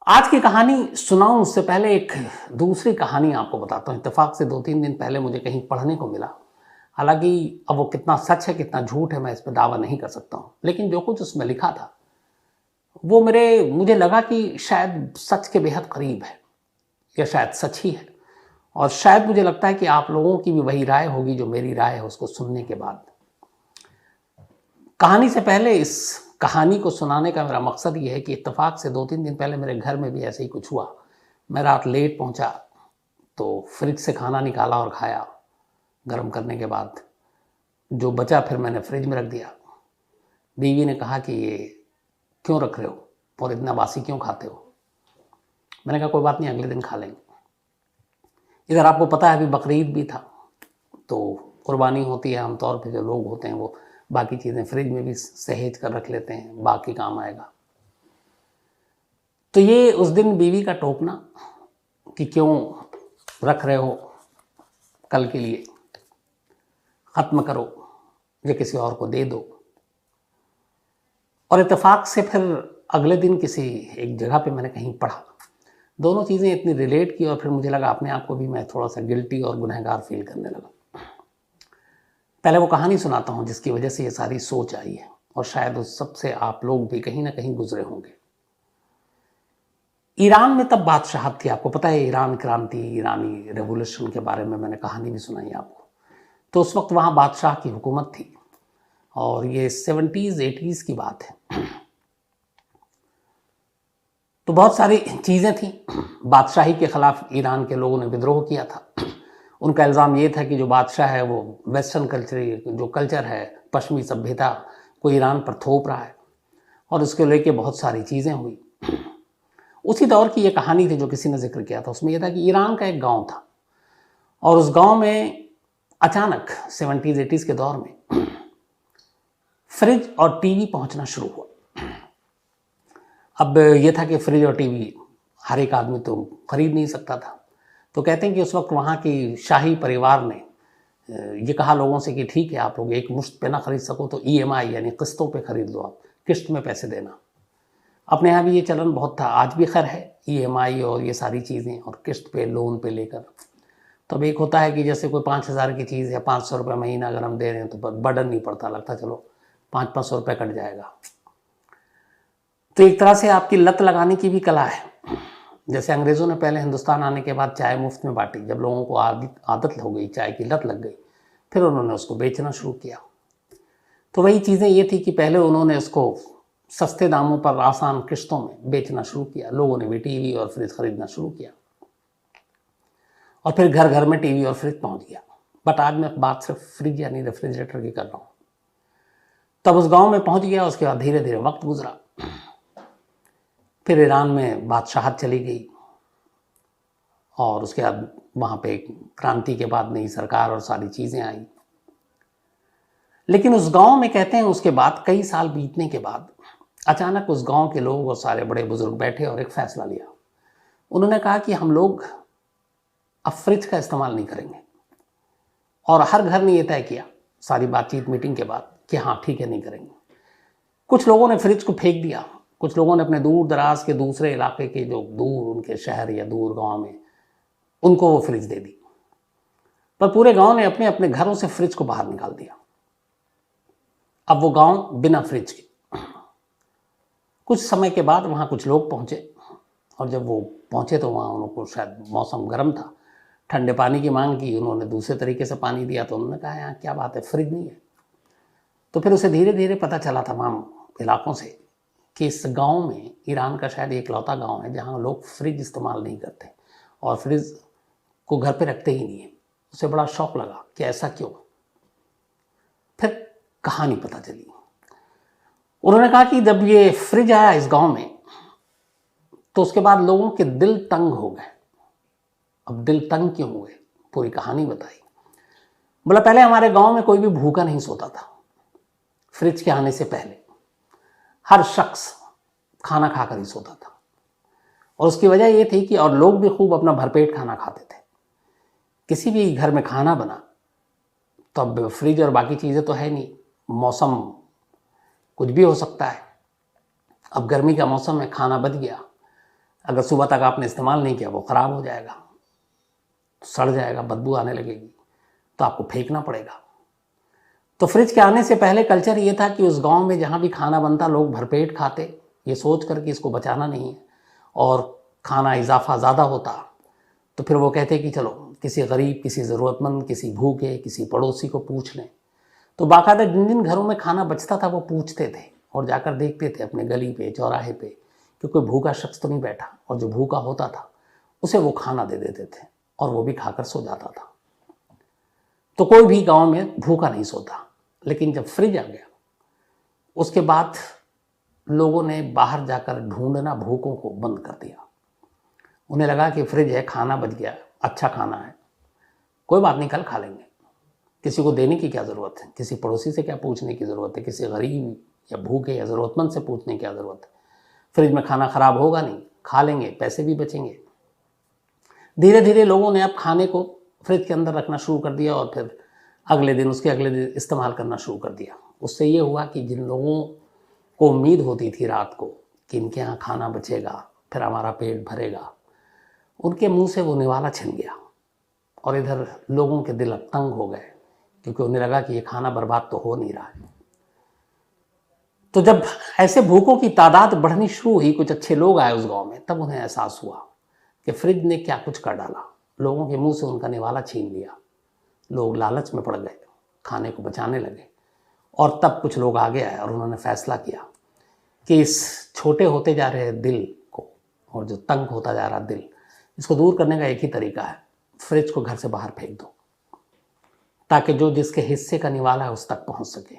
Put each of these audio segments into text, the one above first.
आज की कहानी सुनाऊं उससे पहले एक दूसरी कहानी आपको बताता हूँ। इत्तेफाक से 2-3 दिन पहले मुझे कहीं पढ़ने को मिला। हालाँकि अब वो कितना सच है, कितना झूठ है, मैं इस पे दावा नहीं कर सकता हूँ। लेकिन जो कुछ उसमें लिखा था, वो मुझे लगा कि शायद सच के बेहद करीब है, या शायद सच ही है। और शायद मुझे लगता है कि आप लोगों की भी वही राय होगी जो मेरी राय है उसको सुनने के बाद। कहानी से पहले इस कहानी को सुनाने का मेरा मकसद ये है कि इत्तेफाक से 2-3 दिन पहले मेरे घर में भी ऐसे ही कुछ हुआ। मैं रात लेट पहुंचा, तो फ्रिज से खाना निकाला और खाया। गर्म करने के बाद जो बचा फिर मैंने फ्रिज में रख दिया। बीवी ने कहा कि ये क्यों रख रहे हो और इतना बासी क्यों खाते हो। मैंने कहा कोई बात नहीं, अगले दिन खा लेंगे। इधर आपको पता है अभी बकरीद भी था, तो कुर्बानी होती है। आमतौर पर जो लोग होते हैं वो बाकी चीज़ें फ्रिज में भी सहेज कर रख लेते हैं, बाकी काम आएगा। तो ये उस दिन बीवी का टोकना कि क्यों रख रहे हो, कल के लिए ख़त्म करो या किसी और को दे दो। और इत्तेफाक से फिर अगले दिन किसी एक जगह पे मैंने कहीं पढ़ा, दोनों चीज़ें इतनी रिलेट की और फिर मुझे लगा अपने आप को भी मैं थोड़ा सा गिल्टी और गुनहगार फील करने लगा। पहले वो कहानी सुनाता हूँ जिसकी वजह से ये सारी सोच आई है, और शायद उस सबसे आप लोग भी कहीं ना कहीं गुजरे होंगे। ईरान में तब बादशाहत थी, आपको पता है ईरान क्रांति, ईरानी रेवोल्यूशन के बारे में मैंने कहानी भी सुनाई आपको। तो उस वक्त वहाँ बादशाह की हुकूमत थी, और ये 70s 80s की बात है। तो बहुत सारी चीज़ें थी। बादशाही के ख़िलाफ़ ईरान के लोगों ने विद्रोह किया था। उनका इल्ज़ाम ये था कि जो बादशाह है वो वेस्टर्न कल्चर, जो कल्चर है, पश्चिमी सभ्यता को ईरान पर थोप रहा है, और उसके लेके बहुत सारी चीज़ें हुई। उसी दौर की ये कहानी थी जो किसी ने जिक्र किया था। उसमें यह था कि ईरान का एक गांव था, और उस गांव में अचानक 70s 80s के दौर में फ्रिज और टीवी पहुंचना शुरू हुआ। अब यह था कि फ्रिज और टीवी हर एक आदमी तो खरीद नहीं सकता था। तो कहते हैं कि उस वक्त वहाँ की शाही परिवार ने ये कहा लोगों से कि ठीक है, आप लोग एक मुश्त पे ना खरीद सको तो EMI यानी किस्तों पे खरीद लो, आप किस्त में पैसे देना। अपने यहाँ भी ये चलन बहुत था, आज भी खैर है, EMI और ये सारी चीज़ें और किस्त पे लोन पे लेकर। तब एक होता है कि जैसे कोई 5,000 की चीज़ या 500 रुपये महीना अगर हम दे रहे हैं तो बर्डन नहीं पड़ता, लगता चलो 500-500 रुपये कट जाएगा। तो एक तरह से आपकी लत लगाने की भी कला है। जैसे अंग्रेज़ों ने पहले हिंदुस्तान आने के बाद चाय मुफ्त में बांटी, जब लोगों को आदत हो गई, चाय की लत लग गई, फिर उन्होंने उसको बेचना शुरू किया। तो वही चीज़ें ये थी कि पहले उन्होंने इसको सस्ते दामों पर आसान किस्तों में बेचना शुरू किया, लोगों ने भी टीवी और फ्रिज खरीदना शुरू किया, और फिर घर घर में टीवी और फ्रिज पहुंच गया। बट आज मैं बात सिर्फ फ्रिज यानी रेफ्रिजरेटर की कर रहा हूँ। तब उस गांव में पहुंच गया, उसके बाद धीरे धीरे वक्त गुजरा, फिर ईरान में बादशाहत चली गई, और उसके बाद वहाँ पे क्रांति के बाद नई सरकार और सारी चीज़ें आई। लेकिन उस गांव में कहते हैं उसके बाद कई साल बीतने के बाद अचानक उस गांव के लोग और सारे बड़े बुजुर्ग बैठे और एक फैसला लिया। उन्होंने कहा कि हम लोग अब फ्रिज का इस्तेमाल नहीं करेंगे, और हर घर ने यह तय किया सारी बातचीत मीटिंग के बाद कि हाँ ठीक है, नहीं करेंगे। कुछ लोगों ने फ्रिज को फेंक दिया, कुछ लोगों ने अपने दूर दराज के दूसरे इलाके के जो दूर उनके शहर या दूर गांव में उनको वो फ्रिज दे दी, पर पूरे गांव ने अपने अपने घरों से फ्रिज को बाहर निकाल दिया। अब वो गांव बिना फ्रिज के। कुछ समय के बाद वहाँ कुछ लोग पहुँचे, और जब वो पहुँचे तो वहाँ उनको शायद मौसम गर्म था, ठंडे पानी की मांग की, उन्होंने दूसरे तरीके से पानी दिया, तो उन्होंने कहा यहाँ क्या बात है, फ्रिज नहीं है। तो फिर उसे धीरे धीरे पता चला तमाम इलाकों से कि इस गांव में, ईरान का शायद एकलौता गांव है जहाँ लोग फ्रिज इस्तेमाल नहीं करते और फ्रिज को घर पे रखते ही नहीं है। उसे बड़ा शौक लगा कि ऐसा क्यों। फिर कहानी पता चली। उन्होंने कहा कि जब ये फ्रिज आया इस गांव में तो उसके बाद लोगों के दिल तंग हो गए। अब दिल तंग क्यों हुए, पूरी कहानी बताई। बोला पहले हमारे गांव में कोई भी भूखा नहीं सोता था। फ्रिज के आने से पहले हर शख्स खाना खाकर ही सोता था, और उसकी वजह यह थी कि और लोग भी खूब अपना भरपेट खाना खाते थे। किसी भी घर में खाना बना तो अब फ्रिज और बाकी चीज़ें तो है नहीं, मौसम कुछ भी हो सकता है। अब गर्मी का मौसम है, खाना बच गया, अगर सुबह तक आपने इस्तेमाल नहीं किया वो ख़राब हो जाएगा, सड़ जाएगा, बदबू आने लगेगी, तो आपको फेंकना पड़ेगा। तो फ्रिज के आने से पहले कल्चर ये था कि उस गांव में जहाँ भी खाना बनता लोग भरपेट खाते, ये सोच कर कि इसको बचाना नहीं है, और खाना इजाफा ज़्यादा होता तो फिर वो कहते कि चलो किसी गरीब, किसी ज़रूरतमंद, किसी भूखे, किसी पड़ोसी को पूछ लें। तो बाकायदा जिन जिन घरों में खाना बचता था वो पूछते थे और जाकर देखते थे अपने गली पे, चौराहे पे कि कोई भूखा शख्स तो नहीं बैठा, और जो भूखा होता था उसे वो खाना दे देते थे और वो भी खाकर सो जाता था। तो कोई भी गांव में भूखा नहीं सोता। लेकिन जब फ्रिज आ गया उसके बाद लोगों ने बाहर जाकर ढूंढना भूखों को बंद कर दिया। उन्हें लगा कि फ्रिज है, खाना बच गया, अच्छा खाना है, कोई बात नहीं, कल खा लेंगे, किसी को देने की क्या ज़रूरत है, किसी पड़ोसी से क्या पूछने की ज़रूरत है, किसी गरीब या भूखे या ज़रूरतमंद से पूछने की क्या ज़रूरत है, फ्रिज में खाना ख़राब होगा नहीं, खा लेंगे, पैसे भी बचेंगे। धीरे धीरे लोगों ने अब खाने को फ्रिज के अंदर रखना शुरू कर दिया और फिर अगले दिन, उसके अगले दिन इस्तेमाल करना शुरू कर दिया। उससे ये हुआ कि जिन लोगों को उम्मीद होती थी रात को कि इनके यहाँ खाना बचेगा, फिर हमारा पेट भरेगा, उनके मुंह से वो निवाला छिन गया और इधर लोगों के दिल अब तंग हो गए, क्योंकि उन्हें लगा कि ये खाना बर्बाद तो हो नहीं रहा है। तो जब ऐसे भूखों की तादाद बढ़नी शुरू हुई, कुछ अच्छे लोग आए उस गांव में, तब उन्हें एहसास हुआ कि फ्रिज ने क्या कुछ कर डाला, लोगों के मुंह से उनका निवाला छीन लिया। लोग लालच में पड़ गए, खाने को बचाने लगे, और तब कुछ लोग आगे आए और उन्होंने फैसला किया कि इस छोटे होते जा रहे दिल को, और जो तंग होता जा रहा दिल, इसको दूर करने का एक ही तरीका है, फ्रिज को घर से बाहर फेंक दो, ताकि जो जिसके हिस्से का निवाला है उस तक पहुंच सके,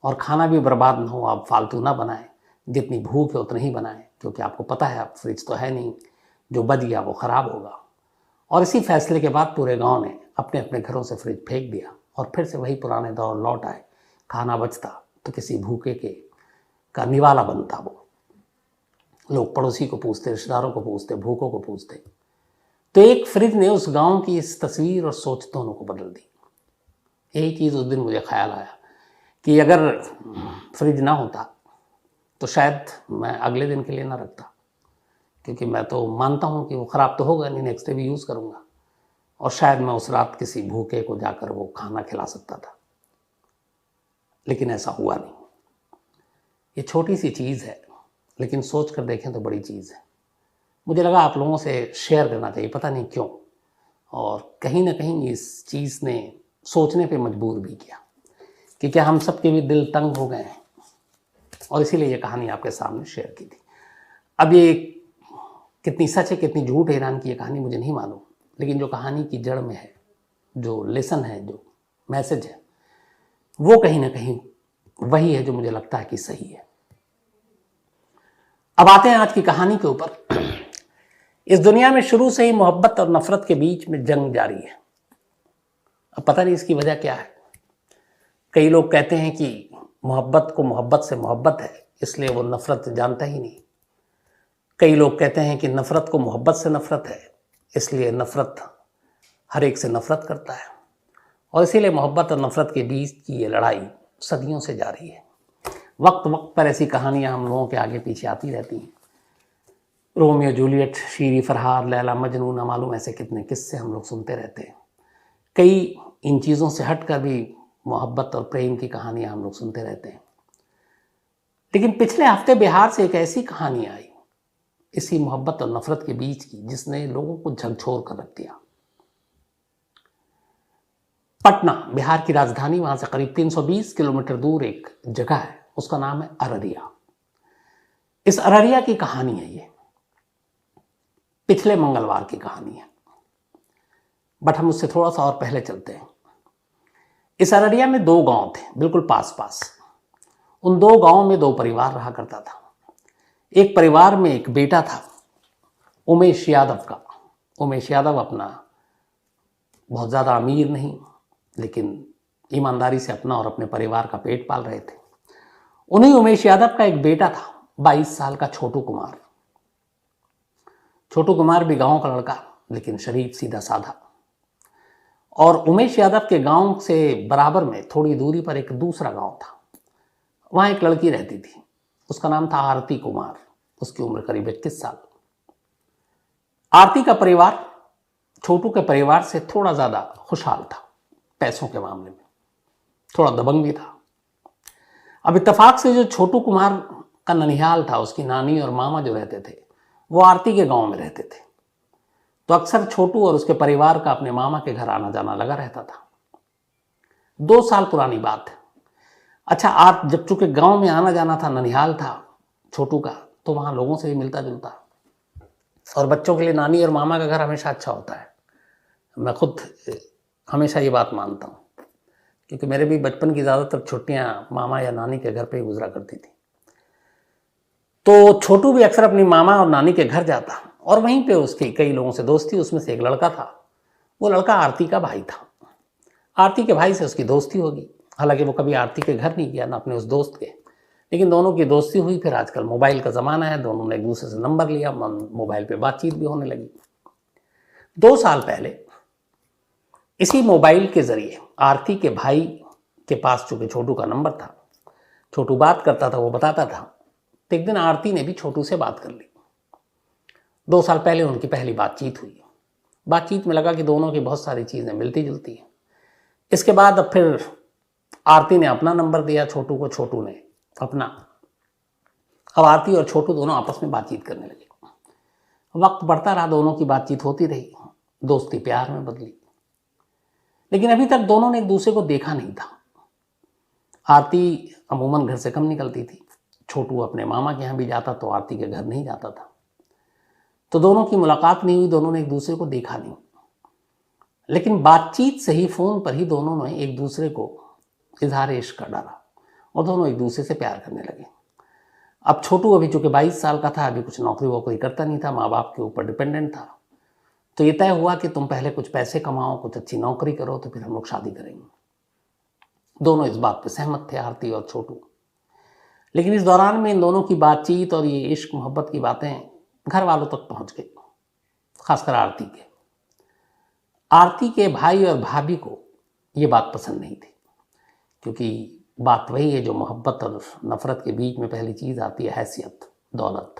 और खाना भी बर्बाद ना हो। आप फालतू ना बनाएं, जितनी भूख है उतनी ही बनाएं, क्योंकि आपको पता है अब फ्रिज तो है नहीं, जो बच गया वो ख़राब होगा। और इसी फैसले के बाद पूरे गांव ने अपने अपने घरों से फ्रिज फेंक दिया और फिर से वही पुराने दौर लौट आए। खाना बचता तो किसी भूखे के का निवाला बनता, वो लोग पड़ोसी को पूछते, रिश्तेदारों को पूछते, भूखों को पूछते। तो एक फ्रिज ने उस गांव की इस तस्वीर और सोच दोनों को बदल दी। यही चीज़ उस दिन मुझे ख्याल आया कि अगर फ्रिज ना होता तो शायद मैं अगले दिन के लिए ना रखता, क्योंकि मैं तो मानता हूँ कि वो ख़राब तो होगा नहीं, नेक्स्ट डे भी यूज़ करूँगा, और शायद मैं उस रात किसी भूखे को जाकर वो खाना खिला सकता था। लेकिन ऐसा हुआ नहीं। ये छोटी सी चीज़ है, लेकिन सोच कर देखें तो बड़ी चीज़ है। मुझे लगा आप लोगों से शेयर करना चाहिए, पता नहीं क्यों, और कहीं ना कहीं इस चीज़ ने सोचने पे मजबूर भी किया कि क्या हम सब के भी दिल तंग हो गए हैं, और इसीलिए ये कहानी आपके सामने शेयर की थी। अब ये कितनी सच है कितनी झूठ है ईरान की ये कहानी मुझे नहीं मालूम, लेकिन जो कहानी की जड़ में है, जो लेसन है, जो मैसेज है, वो कहीं ना कहीं वही है जो मुझे लगता है कि सही है। अब आते हैं आज की कहानी के ऊपर। इस दुनिया में शुरू से ही मोहब्बत और नफरत के बीच में जंग जारी है। अब पता नहीं इसकी वजह क्या है। कई लोग कहते हैं कि मोहब्बत को मोहब्बत से मोहब्बत है, इसलिए वो नफरत जानता ही नहीं। कई लोग कहते हैं कि नफरत को मोहब्बत से नफरत है, इसलिए नफरत हर एक से नफरत करता है, और इसीलिए मोहब्बत और नफरत के बीच की ये लड़ाई सदियों से जारी है। वक्त वक्त पर ऐसी कहानियाँ हम लोगों के आगे पीछे आती रहती हैं। रोमियो जूलियट, शीरी फरहाद, लैला मजनू, ना मालूम ऐसे कितने किस्से हम लोग सुनते रहते हैं। कई इन चीज़ों से हटकर भी मोहब्बत और प्रेम की कहानियाँ हम लोग सुनते रहते हैं। लेकिन पिछले हफ्ते बिहार से एक ऐसी कहानी आई इसी मोहब्बत और नफरत के बीच की, जिसने लोगों को झकझोर कर रख दिया। पटना, बिहार की राजधानी, वहां से करीब 320 किलोमीटर दूर एक जगह है, उसका नाम है अररिया। इस अररिया की कहानी है ये, पिछले मंगलवार की कहानी है, बट हम उससे थोड़ा सा और पहले चलते हैं। इस अररिया में दो गांव थे, बिल्कुल पास पास। उन दो गांवों में दो परिवार रहा करता था। एक परिवार में एक बेटा था, उमेश यादव का। उमेश यादव अपना बहुत ज़्यादा अमीर नहीं, लेकिन ईमानदारी से अपना और अपने परिवार का पेट पाल रहे थे। उन्हीं उमेश यादव का एक बेटा था, 22 साल का छोटू कुमार। छोटू कुमार भी गांव का लड़का, लेकिन शरीफ, सीधा साधा। और उमेश यादव के गांव से बराबर में थोड़ी दूरी पर एक दूसरा गांव था। वहाँ एक लड़की रहती थी, उसका नाम था आरती कुमार। उसकी उम्र करीब 21 साल। आरती का परिवार छोटू के परिवार से थोड़ा ज़्यादा खुशहाल था, पैसों के मामले में थोड़ा दबंग भी था। अब इत्तेफाक से जो छोटू कुमार का ननिहाल था, उसकी नानी और मामा जो रहते थे वो आरती के गांव में रहते थे, तो अक्सर छोटू और उसके परिवार का अपने मामा के घर आना जाना लगा रहता था। 2 साल पुरानी बात है। अच्छा, आप जब चूंकि गांव में आना जाना था, ननिहाल था छोटू का, तो वहां लोगों से भी मिलता जुलता, और बच्चों के लिए नानी और मामा का घर हमेशा अच्छा होता है। मैं खुद हमेशा ये बात मानता हूँ, क्योंकि मेरे भी बचपन की ज़्यादातर छुट्टियां मामा या नानी के घर पे ही गुजरा करती थी। तो छोटू भी अक्सर अपनी मामा और नानी के घर जाता, और वहीं पे उसकी कई लोगों से दोस्ती। उसमें से एक लड़का था, वो लड़का आरती का भाई था। आरती के भाई से उसकी दोस्ती होगी। हालांकि वो कभी आरती के घर नहीं गया, ना अपने उस दोस्त के, लेकिन दोनों की दोस्ती हुई। फिर आजकल मोबाइल का ज़माना है, दोनों ने एक दूसरे से नंबर लिया, मोबाइल पे बातचीत भी होने लगी। 2 साल पहले इसी मोबाइल के ज़रिए आरती के भाई के पास चूंकि छोटू का नंबर था, छोटू बात करता था, वो बताता था, तो एक दिन आरती ने भी छोटू से बात कर ली। 2 साल पहले उनकी पहली बातचीत हुई। बातचीत में लगा कि दोनों की बहुत सारी चीज़ें मिलती जुलती हैं। इसके बाद अब फिर आरती ने अपना नंबर दिया छोटू को, छोटू ने अपना। अब आरती और छोटू दोनों आपस में बातचीत करने लगे। वक्त बढ़ता रहा, दोनों की बातचीत होती रही, दोस्ती प्यार में बदली। लेकिन अभी तक दोनों ने एक दूसरे को देखा नहीं था। आरती अमूमन घर से कम निकलती थी, छोटू अपने मामा के यहाँ भी जाता तो आरती के घर नहीं जाता था। तो दोनों की मुलाकात नहीं हुई, दोनों ने एक दूसरे को देखा नहीं। लेकिन बातचीत से ही, फोन पर ही दोनों ने एक दूसरे को इजहार इश्क कर डाला, और दोनों एक दूसरे से प्यार करने लगे। अब छोटू अभी चूंकि 22 साल का था, अभी कुछ नौकरी वोकरी करता नहीं था, माँ बाप के ऊपर डिपेंडेंट था। तो ये तय हुआ कि तुम पहले कुछ पैसे कमाओ, कुछ अच्छी नौकरी करो, तो फिर हम लोग शादी करेंगे। दोनों इस बात पे सहमत थे, आरती और छोटू। लेकिन इस दौरान में इन दोनों की बातचीत और ये इश्क मोहब्बत की बातें घर वालों तक पहुंच गई, खासकर आरती के भाई और भाभी को ये बात पसंद नहीं थी, क्योंकि बात वही है जो मोहब्बत और नफरत के बीच में पहली चीज़ आती है, हैसियत, दौलत।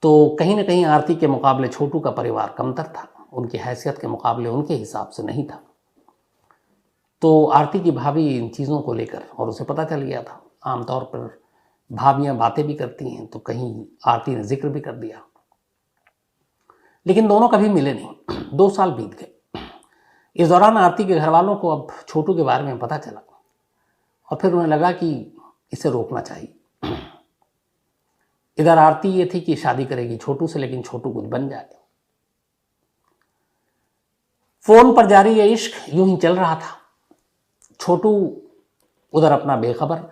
तो कहीं ना कहीं आरती के मुकाबले छोटू का परिवार कमतर था, उनकी हैसियत के मुकाबले उनके हिसाब से नहीं था। तो आरती की भाभी इन चीज़ों को लेकर, और उसे पता चल गया था, आमतौर पर भाभियाँ बातें भी करती हैं, तो कहीं आरती ने जिक्र भी कर दिया। लेकिन दोनों कभी मिले नहीं। 2 साल बीत गए। इस दौरान आरती के घर वालों को अब छोटू के बारे में पता चला, और फिर उन्हें लगा कि इसे रोकना चाहिए। इधर आरती ये थी कि शादी करेगी छोटू से, लेकिन छोटू कुछ बन जाए। फोन पर जारी ये इश्क यूं ही चल रहा था, छोटू उधर अपना बेखबर।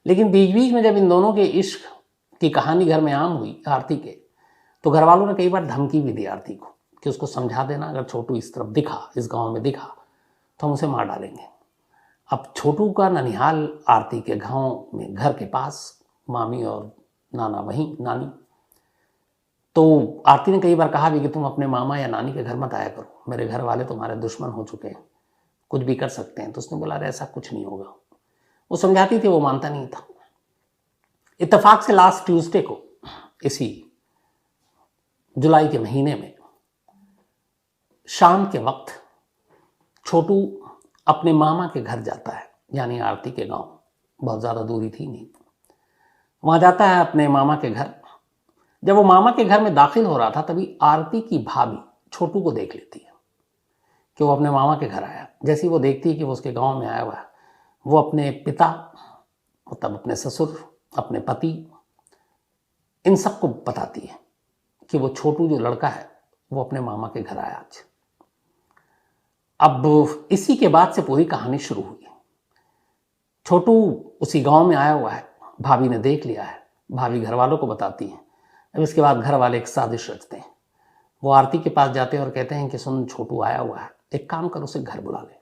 लेकिन बीच बीच में जब इन दोनों के इश्क की कहानी घर में आम हुई आरती के, तो घर वालों ने कई बार धमकी भी दी आरती को कि उसको समझा देना, अगर छोटू इस तरफ दिखा, इस गांव में दिखा, तो हम उसे मार डालेंगे। अब छोटू का ननिहाल आरती के गांव में, घर के पास, मामी और नाना वहीं, नानी। तो आरती ने कई बार कहा भी कि तुम अपने मामा या नानी के घर मत आया करो, मेरे घर वाले तुम्हारे दुश्मन हो चुके हैं, कुछ भी कर सकते हैं। तो उसने बोला, अरे ऐसा कुछ नहीं होगा। वो समझाती थी, वो मानता नहीं था। इत्तेफाक से लास्ट ट्यूसडे को, इसी जुलाई के महीने में शाम के वक्त, छोटू अपने मामा के घर जाता है, यानी आरती के गांव, बहुत ज़्यादा दूरी थी नहीं। वहाँ जाता है अपने मामा के घर। जब वो मामा के घर में दाखिल हो रहा था, तभी आरती की भाभी छोटू को देख लेती है कि वो अपने मामा के घर आया। जैसे ही वो देखती है कि वो उसके गांव में आया हुआ है, वो अपने पिता, मतलब अपने ससुर, अपने पति, इन सबको बताती है कि वो छोटू जो लड़का है वो अपने मामा के घर आया आज। अब इसी के बाद से पूरी कहानी शुरू हुई। छोटू उसी गांव में आया हुआ है, भाभी ने देख लिया है, भाभी घर वालों को बताती है। अब इसके बाद घर वाले एक साजिश रचते हैं। वो आरती के पास जाते हैं और कहते हैं कि सुन, छोटू आया हुआ है, एक काम कर, उसे घर बुला ले।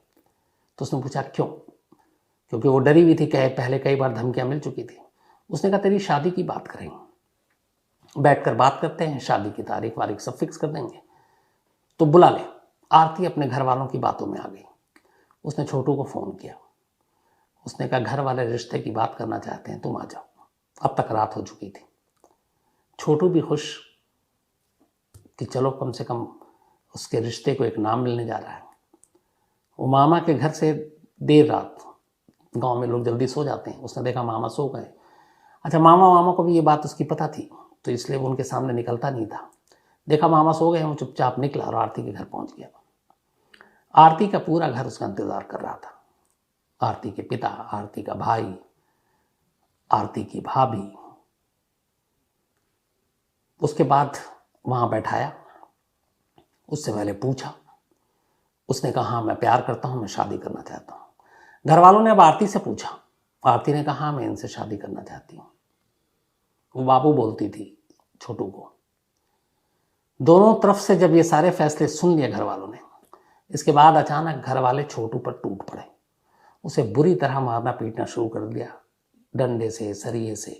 तो उसने पूछा क्यों, क्योंकि वो डरी हुई थी, पहले कई बार धमकियां मिल चुकी थी। उसने कहा, तेरी शादी की बात करेंगे, बैठकर बात करते हैं, शादी की तारीख वारीख सब फिक्स कर देंगे, तो बुला ले। आरती अपने घर वालों की बातों में आ गई। उसने छोटू को फ़ोन किया। उसने कहा, घर वाले रिश्ते की बात करना चाहते हैं, तुम आ जाओ। अब तक रात हो चुकी थी। छोटू भी खुश कि चलो कम से कम उसके रिश्ते को एक नाम मिलने जा रहा है। वो मामा के घर से देर रात, गांव में लोग जल्दी सो जाते हैं, उसने देखा मामा सो गए। अच्छा, मामा को भी ये बात उसकी पता थी, तो इसलिए वो उनके सामने निकलता नहीं था। देखा मामा सो गए, वो चुपचाप निकला और आरती के घर पहुंच गया। आरती का पूरा घर उसका इंतजार कर रहा था। आरती के पिता, आरती का भाई, आरती की भाभी। उसके बाद वहां बैठाया, उससे पहले पूछा। उसने कहा हाँ मैं प्यार करता हूं, मैं शादी करना चाहता हूं। घर वालों ने अब आरती से पूछा। आरती ने कहा हाँ मैं इनसे शादी करना चाहती हूँ। वो बाबू बोलती थी छोटू को। दोनों तरफ से जब ये सारे फैसले सुन लिए घर वालों ने, इसके बाद अचानक घर वाले छोटू पर टूट पड़े। उसे बुरी तरह मारना पीटना शुरू कर दिया, डंडे से, सरिये से।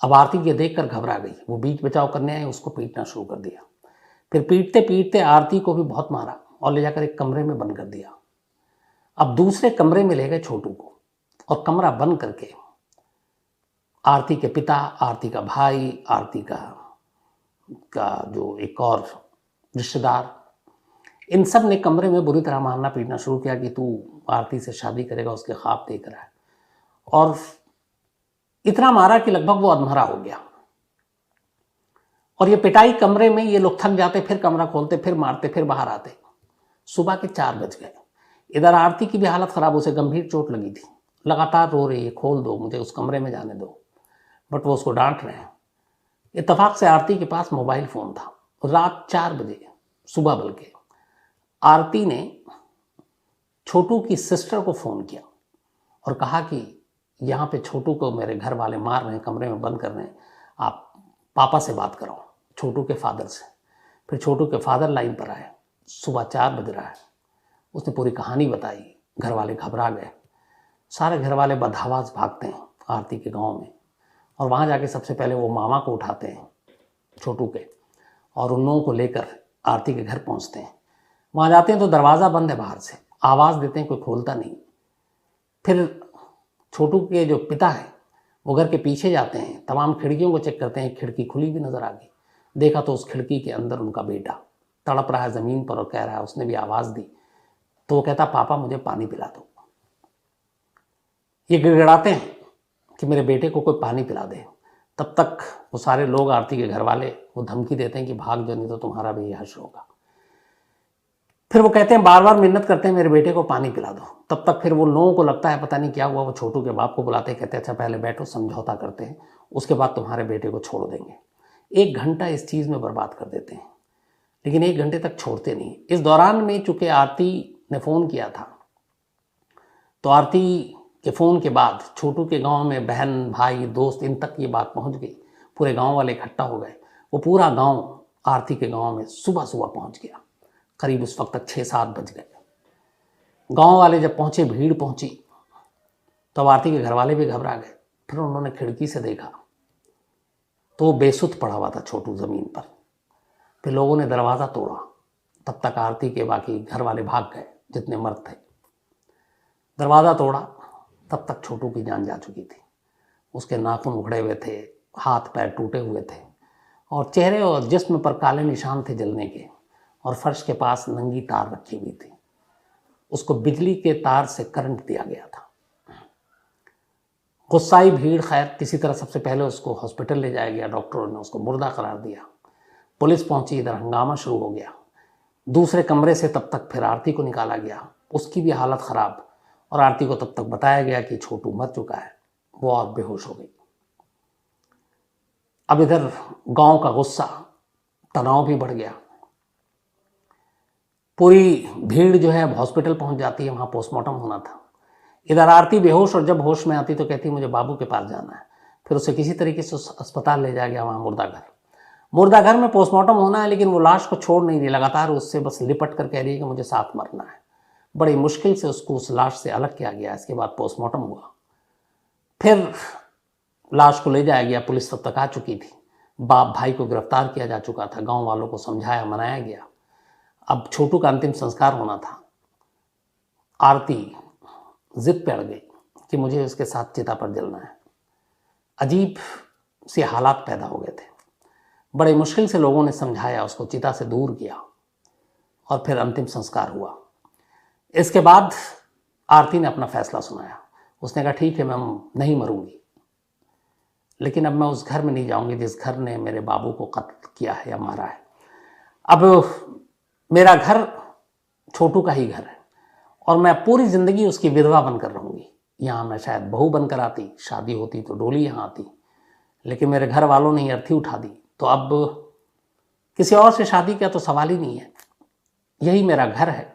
अब आरती ये देखकर घबरा गई। वो बीच बचाव करने आए, उसको पीटना शुरू कर दिया। फिर पीटते पीटते आरती को भी बहुत मारा और ले जाकर एक कमरे में बंद कर दिया। अब दूसरे कमरे में ले गए छोटू को और कमरा बंद करके आरती के पिता, आरती का भाई, आरती का जो एक और रिश्तेदार, इन सब ने कमरे में बुरी तरह मारना पीटना शुरू किया कि तू आरती से शादी करेगा, उसके ख्वाब देख रहा है। और इतना मारा कि लगभग वो अधमरा हो गया। और ये पिटाई कमरे में, ये लोग थक जाते, फिर कमरा खोलते, फिर मारते, फिर बाहर आते। सुबह के 4 बज गए। इधर आरती की भी हालत खराब, उसे गंभीर चोट लगी थी, लगातार रो रही है, खोल दो मुझे, उस कमरे में जाने दो। बट वो उसको डांट रहे हैं। इत्तेफाक से आरती के पास मोबाइल फोन था। रात 4 बजे, सुबह बल्कि, आरती ने छोटू की सिस्टर को फोन किया और कहा कि यहाँ पे छोटू को मेरे घर वाले मार रहे हैं, कमरे में बंद कर रहे हैं, आप पापा से बात कराओ, छोटू के फादर से। फिर छोटू के फादर लाइन पर आए। सुबह 4 बज रहा है। उसने पूरी कहानी बताई। घर वाले घबरा गए। सारे घर वाले बदहवास भागते हैं आरती के गांव में, और वहाँ जाके सबसे पहले वो मामा को उठाते हैं छोटू के, और उन लोगों को लेकर आरती के घर पहुँचते हैं। वहाँ जाते हैं तो दरवाज़ा बंद है, बाहर से आवाज़ देते हैं, कोई खोलता नहीं। फिर छोटू के जो पिता है वो घर के पीछे जाते हैं, तमाम खिड़कियों को चेक करते हैं, खिड़की खुली भी नज़र आ गई। देखा तो उस खिड़की के अंदर उनका बेटा तड़प रहा है ज़मीन पर और कह रहा है, उसने भी आवाज़ दी तो वो कहता पापा मुझे पानी पिला दो। ये गिड़गिड़ाते हैं कि मेरे बेटे को कोई पानी पिला दे। तब तक वो सारे लोग, आरती के घर वाले, वो धमकी देते हैं कि भाग जाओ नहीं तो तुम्हारा भी हश्र होगा। फिर वो कहते हैं, बार बार मिन्नत करते हैं मेरे बेटे को पानी पिला दो। तब तक फिर वो लोगों को लगता है पता नहीं क्या हुआ, वो छोटू के बाप को बुलाते हैं, कहते हैं अच्छा पहले बैठो, समझौता करते हैं, उसके बाद तुम्हारे बेटे को छोड़ देंगे। 1 घंटा इस चीज़ में बर्बाद कर देते हैं, लेकिन 1 घंटे तक छोड़ते नहीं। इस दौरान में चूंकि आरती ने फ़ोन किया था, तो आरती के फ़ोन के बाद छोटू के गांव में बहन, भाई, दोस्त, इन तक ये बात पहुंच गई। पूरे गांव वाले इकट्ठा हो गए। वो पूरा गांव आरती के गांव में सुबह सुबह पहुंच गया। करीब उस वक्त तक 6-7 बज गए। गांव वाले जब पहुंचे, भीड़ पहुंची, तो आरती के घर वाले भी घबरा गए। फिर उन्होंने खिड़की से देखा तो वो बेसुध पड़ा हुआ था छोटू ज़मीन पर। फिर लोगों ने दरवाज़ा तोड़ा। तब तक आरती के बाकी घर वाले भाग गए, जितने मर्द थे। दरवाज़ा तोड़ा, तब तक छोटू की जान जा चुकी थी। उसके नाखून उखड़े हुए थे, हाथ पैर टूटे हुए थे, और चेहरे और जिस्म पर काले निशान थे जलने के, और फर्श के पास नंगी तार रखी हुई थी। उसको बिजली के तार से करंट दिया गया था। गुस्साई भीड़, खैर किसी तरह सबसे पहले उसको हॉस्पिटल ले जाया गया। डॉक्टरों ने उसको मुर्दा करार दिया। पुलिस पहुंची, इधर हंगामा शुरू हो गया। दूसरे कमरे से तब तक फिर आरती को निकाला गया, उसकी भी हालत ख़राब, और आरती को तब तक बताया गया कि छोटू मर चुका है। वो और बेहोश हो गई। अब इधर गांव का गुस्सा, तनाव भी बढ़ गया। पूरी भीड़ जो है अब हॉस्पिटल पहुंच जाती है, वहाँ पोस्टमार्टम होना था। इधर आरती बेहोश, और जब होश में आती तो कहती मुझे बाबू के पास जाना है। फिर उसे किसी तरीके से अस्पताल ले जाया गया, वहाँ मुर्दाघर में पोस्टमार्टम होना है, लेकिन वो लाश को छोड़ नहीं रही, लगातार उससे बस लिपट कर कह रही है कि मुझे साथ मरना है। बड़ी मुश्किल से उसको उस लाश से अलग किया गया। इसके बाद पोस्टमार्टम हुआ। फिर लाश को ले जाया गया। पुलिस तब तक आ चुकी थी। बाप भाई को गिरफ्तार किया जा चुका था। गांव वालों को समझाया, मनाया गया। अब छोटू का अंतिम संस्कार होना था। आरती जिद पे अड़ गई कि मुझे उसके साथ चिता पर जलना है। अजीब से हालात पैदा हो गए थे। बड़े मुश्किल से लोगों ने समझाया, उसको चिता से दूर किया और फिर अंतिम संस्कार हुआ। इसके बाद आरती ने अपना फैसला सुनाया। उसने कहा ठीक है, मैं नहीं मरूंगी, लेकिन अब मैं उस घर में नहीं जाऊंगी जिस घर ने मेरे बाबू को कत्ल किया है या मारा है। अब मेरा घर छोटू का ही घर है और मैं पूरी ज़िंदगी उसकी विधवा बनकर रहूंगी। यहाँ मैं शायद बहू बनकर आती, शादी होती तो डोली यहाँ आती, लेकिन मेरे घर वालों ने ही अर्थी उठा दी, तो अब किसी और से शादी का तो सवाल ही नहीं है। यही मेरा घर है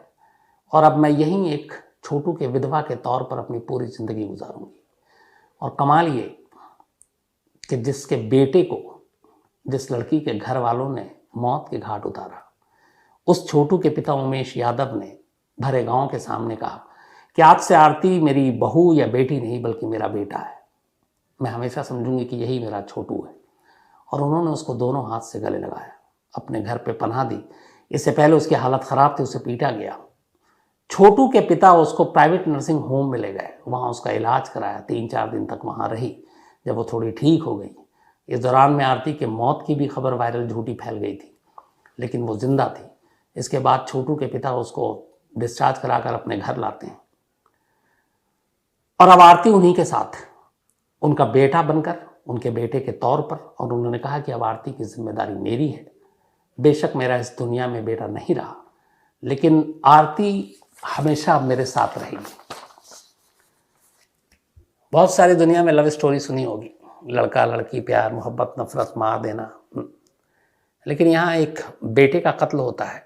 और अब मैं यहीं एक छोटू के विधवा के तौर पर अपनी पूरी ज़िंदगी गुजारूंगी। और कमाल ये कि जिसके बेटे को जिस लड़की के घर वालों ने मौत के घाट उतारा, उस छोटू के पिता उमेश यादव ने भरे गांव के सामने कहा कि आज से आरती मेरी बहू या बेटी नहीं बल्कि मेरा बेटा है। मैं हमेशा समझूंगी कि यही मेरा छोटू है। और उन्होंने उसको दोनों हाथ से गले लगाया, अपने घर पे पनाह दी। इससे पहले उसकी हालत ख़राब थी, उसे पीटा गया। छोटू के पिता उसको प्राइवेट नर्सिंग होम में ले गए, वहाँ उसका इलाज कराया, 3-4 दिन तक वहाँ रही। जब वो थोड़ी ठीक हो गई, इस दौरान में आरती के मौत की भी खबर वायरल झूठी फैल गई थी, लेकिन वो जिंदा थी। इसके बाद छोटू के पिता उसको डिस्चार्ज कराकर अपने घर लाते हैं और अब आरती उन्हीं के साथ, उनका बेटा बनकर, उनके बेटे के तौर पर। और उन्होंने कहा कि अब आरती की जिम्मेदारी मेरी है। बेशक मेरा इस दुनिया में बेटा नहीं रहा, लेकिन आरती हमेशा मेरे साथ रहेगी। बहुत सारी दुनिया में लव स्टोरी सुनी होगी, लड़का लड़की, प्यार मोहब्बत, नफरत, मार देना, लेकिन यहाँ एक बेटे का कत्ल होता है।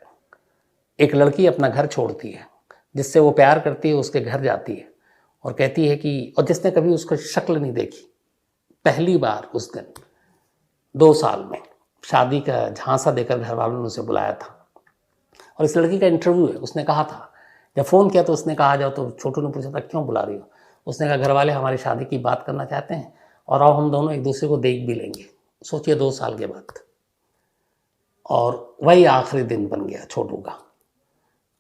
एक लड़की अपना घर छोड़ती है, जिससे वो प्यार करती है, उसके घर जाती है और कहती है कि, और जिसने कभी उसको शक्ल नहीं देखी, पहली बार उस दिन 2 साल में शादी का झांसा देकर घर वालों ने उसे बुलाया था। और इस लड़की का इंटरव्यू है, उसने कहा था, जब फ़ोन किया तो उसने कहा आ जाओ, तो छोटू ने पूछा था क्यों बुला रही हो। उसने कहा घर वाले हमारी शादी की बात करना चाहते हैं और अब हम दोनों एक दूसरे को देख भी लेंगे। सोचिए 2 साल के बाद। और वही आखिरी दिन बन गया छोटू का।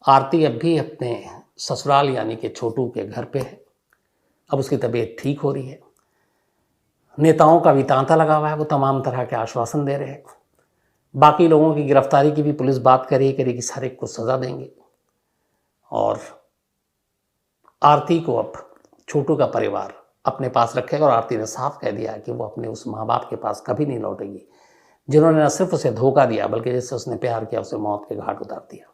आरती अब भी अपने ससुराल यानी कि छोटू के घर पे है। अब उसकी तबीयत ठीक हो रही है। नेताओं का भी तांता लगा हुआ है, वो तमाम तरह के आश्वासन दे रहे हैं। बाकी लोगों की गिरफ्तारी की भी पुलिस बात करेगी कि हर एक को सज़ा देंगे। और आरती को अब छोटू का परिवार अपने पास रखेगा और आरती ने साफ कह दिया कि वो अपने उस माँ बाप के पास कभी नहीं लौटेगी, जिन्होंने न सिर्फ उसे धोखा दिया बल्कि जिससे उसने प्यार किया उसे मौत के घाट उतार दिया।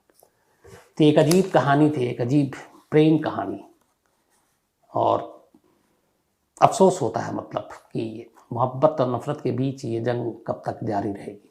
तो एक अजीब कहानी थी, एक अजीब प्रेम कहानी। और अफसोस होता है मतलब कि मोहब्बत और नफरत के बीच ये जंग कब तक जारी रहेगी।